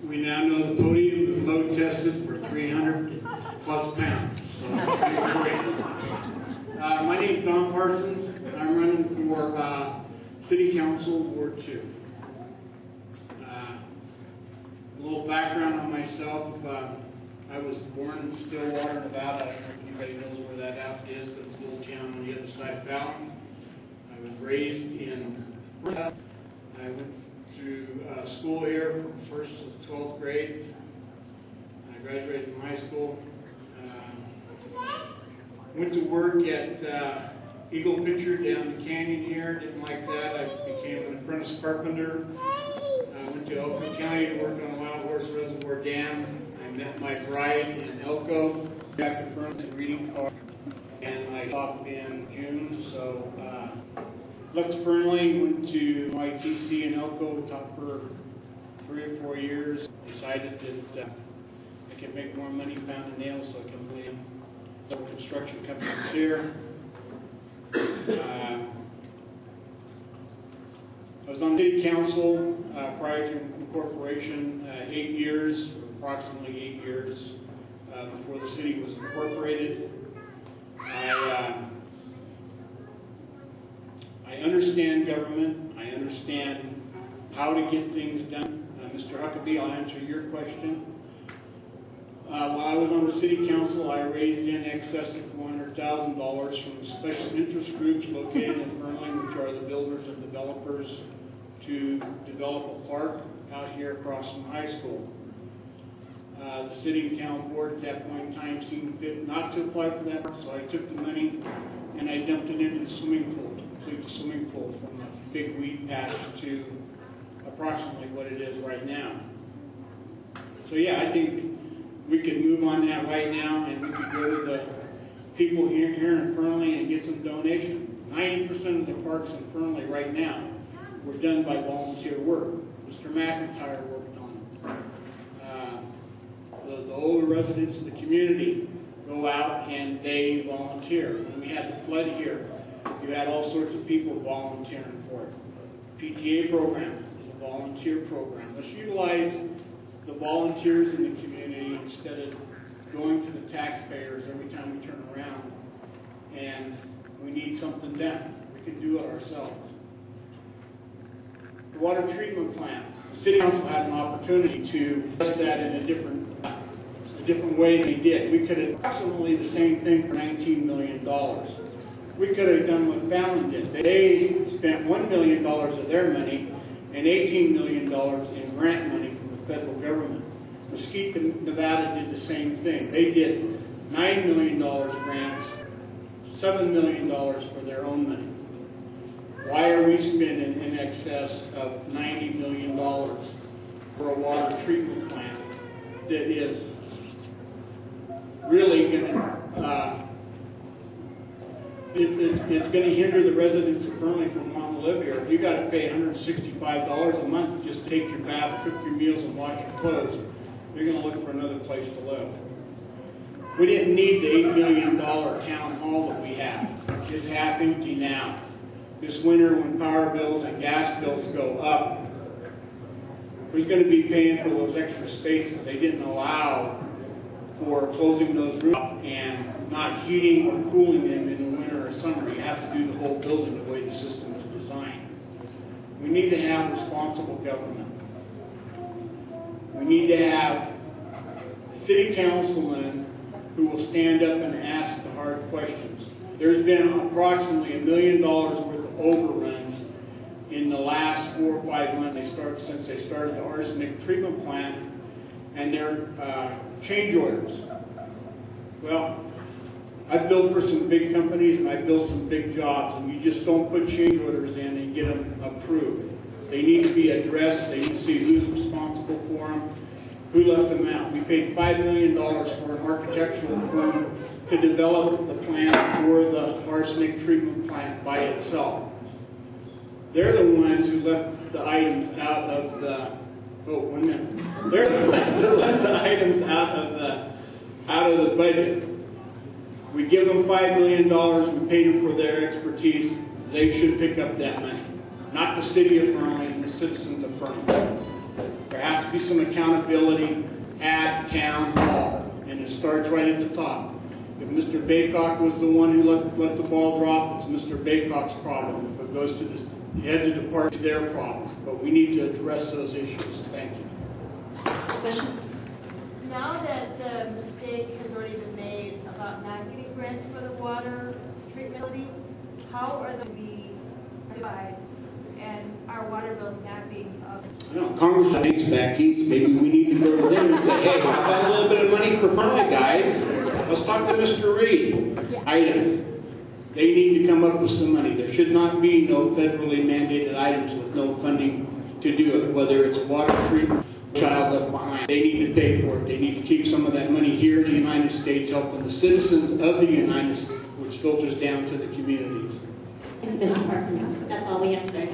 We now know the podium is load tested for 300 plus pounds. So great. My name is Parsons. I'm running for City Council Ward 2. A little background on myself. I was born in Stillwater, Nevada. I don't know if anybody knows where that out is, but it's a little town on the other side of Fallon. I was raised in Fernley. I went through school here from 1st to 12th grade. I graduated from high school. Went to work at Eagle Picture down the canyon here. Didn't like that. I became an apprentice carpenter. I went to Elko County to work on a Wild Horse Reservoir Dam. I met my bride in Elko, back to Fernley reading car, and I off in June. So left Fernley, went to YTC in Elko, taught for 3 or 4 years. Decided that I could make more money pounding nails, so I can leave several construction companies here. I was on city council prior to incorporation 8 years, approximately 8 years before the city was incorporated. I understand government. I understand how to get things done. Mr. Huckabee, I'll answer your question. While I was on the city council, I raised in excess of $400,000 from the special interest groups located in Fernley, which are the builders and developers, to develop a park out here across from high school. The city and town board at that point in time seemed fit not to apply for that, so I took the money and I dumped it into the swimming pool to complete the swimming pool from a big weed patch to approximately what it is right now. So yeah, I think we could move on that right now, and we could go to the people here in Fernley and get some donation. 90% of the parks in Fernley right now were done by volunteer work. Mr. McIntyre worked on them. The older residents of the community go out and they volunteer. When we had the flood here, you had all sorts of people volunteering for it. PTA program is a volunteer program. Let's utilize the volunteers in the community instead of going to the taxpayers every time we turn around and we need something done. We can do it ourselves. The water treatment plant. The city council had an opportunity to address that in a different way they did. We could have approximately the same thing for $19 million. We could have done what Fallon did. They spent $1 million of their money and $18 million in grant money from the federal government. Mesquite, Nevada did the same thing. They did $9 million grants, $7 million for their own money. Why are we spending in excess of $90 million for a water treatment plant that is really going to, it's going to hinder the residents of Fernley from wanting to live here. If you got to pay $165 a month just to take your bath, cook your meals, and wash your clothes, you're going to look for another place to live. We didn't need the $8 million town hall that we have. It's half empty now. This winter, when power bills and gas bills go up, who's going to be paying for those extra spaces? They didn't allow for closing those rooms and not heating or cooling them in the winter or summer. You have to do the whole building the way the system is designed. We need to have responsible government. We need to have city councilmen who will stand up and ask the hard questions. There's been approximately $1 million worth of overruns in the last 4 or 5 months since they started the arsenic treatment plant and their change orders. Well, I've built for some big companies and I've built some big jobs, and you just don't put change orders in and get them approved. They need to be addressed. They need to see who's responsible for them, who left them out. We paid $5 million for an architectural firm to develop the plan for the arsenic treatment plant by itself. They're the ones who left the items out of the, They're the ones that left the items out of the budget. We give them $5 million, we paid them for their expertise. They should pick up that money. Not the city of Fernley and the citizens of Fernley. There has to be be some accountability at town hall, and it starts right at the top. If Mr. Baycock was the one who let the ball drop, it's Mr. Baycock's problem. If it goes to the head of the department, it's their problem. But we need to address those issues. Thank you. Question? Now that the mistake has already been made about not getting grants for the water treatment facility, how are they be divided and our water bills not being up? I know, Congressman thinks back east, maybe we need to go to them and say, hey, how about a little bit of money for Fernley, guys? Let's talk to Mr. Reed. Yeah. Item. They need to come up with some money. There should not be no federally mandated items with no funding to do it, whether it's a water treatment, child left behind. They need to pay for it. They need to keep some of that money here in the United States, helping the citizens of the United States, which filters down to the communities. Mr. Parsons, that's all we have today.